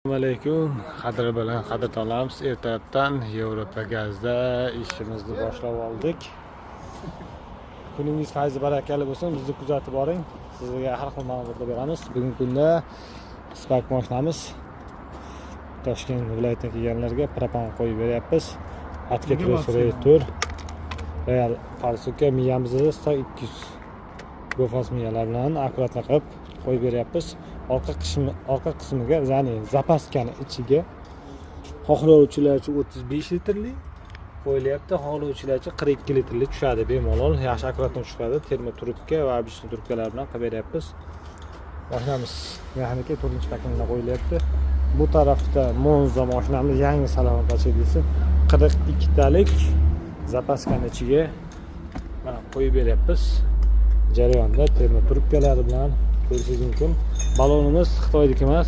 Assalomu alaykum. Qadr bilan qadrdonlarimiz, ertalabdan Yevropa gazda ishimizni boshlab oldik. Kuningiz fayzi barakali bo'lsin. Bizni kuzatib boring. Sizlarga har xil ma'lumotlar beramiz. Bugungi kunda Spark mashinamiz Toshkent viloyatiga kelganlarga propan qo'yib beryapmiz. Atket Real Farsuka miyamizni 200 gofas miyalar bilan akkuratli qilib qo'yib beryapmiz. Orqa qismiga, ya'ni zapaskani ichiga xohlovchilar uchun 35 litrli qo'yilyapti, xohlovchilar uchun 42 litrli tushadi bemalol. Yaxshi akkuratli tushadi. Termo trubka va обычный trubkalar bilan qilib beryapmiz. Mashinamiz mexanika 4-paketda qo'yilyapti. Bu tarafda Monza mashinamiz yangi salon tashkilotchisi 42 talik zapaskani ichiga mana qo'yib beryapmiz. Jarayonda termo trubkalari bilan ko'rishingiz mumkin. Balonimiz Xitoyniki emas,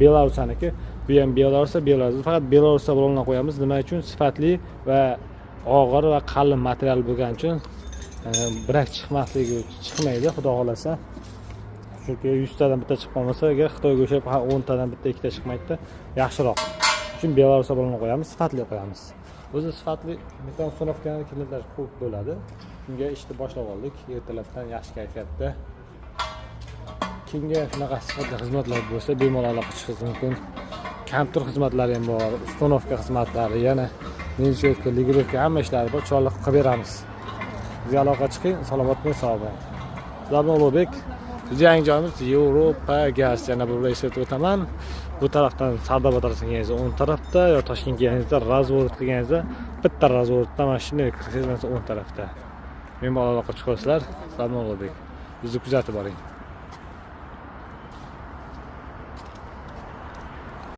Belarusniki. Bu ham Belarus, faqat Belarusda balonlar qo'yamiz. Nima uchun? Sifatli va og'ir va qalin material bo'lgani uchun birak chiqmasligi chiqmaydi, xudo xolasa. Chunki 100 tadan bitta chiqqanmasa, agar Xitoyga o'xshab 10 tadan bitta ikkita chiqmaydi, yaxshiroq. Chunki Belarusda balonlar qo'yamiz, sifatli qo'yamiz. O'zi sifatli metan uстановкаning klientlari ko'p bo'ladi. Shunga ishni boshlab oldik. Ertalabdan yaxshi kayfiyatda. Kimga shunaqa sifatli xizmatlar bo'lsa, bemalol aloqa qilishingiz mumkin. Kompyuter xizmatlari ham bor, uстановка xizmatlari, yana mensiotka, ligirovka hamma ishlari bor. Chorliq qilib beramiz. Bizga aloqa chiqing, salomat bo'ling, sog' bo'ling. Sizlarni Ulug'bek. Bizning yangi joyimiz Yevropa gaz. Yana bir eslatib o'taman. Bu tarafdan Sardoba qilganingizda 10 tarafda, yo Toshkentga kelganingizda razvorot qilganingizda bitta razvorotda mashina kirsangiz 10 tarafda. Men aloqa chiqasizlar. Sizlarni Ulug'bek. Bizni kuzatib boring.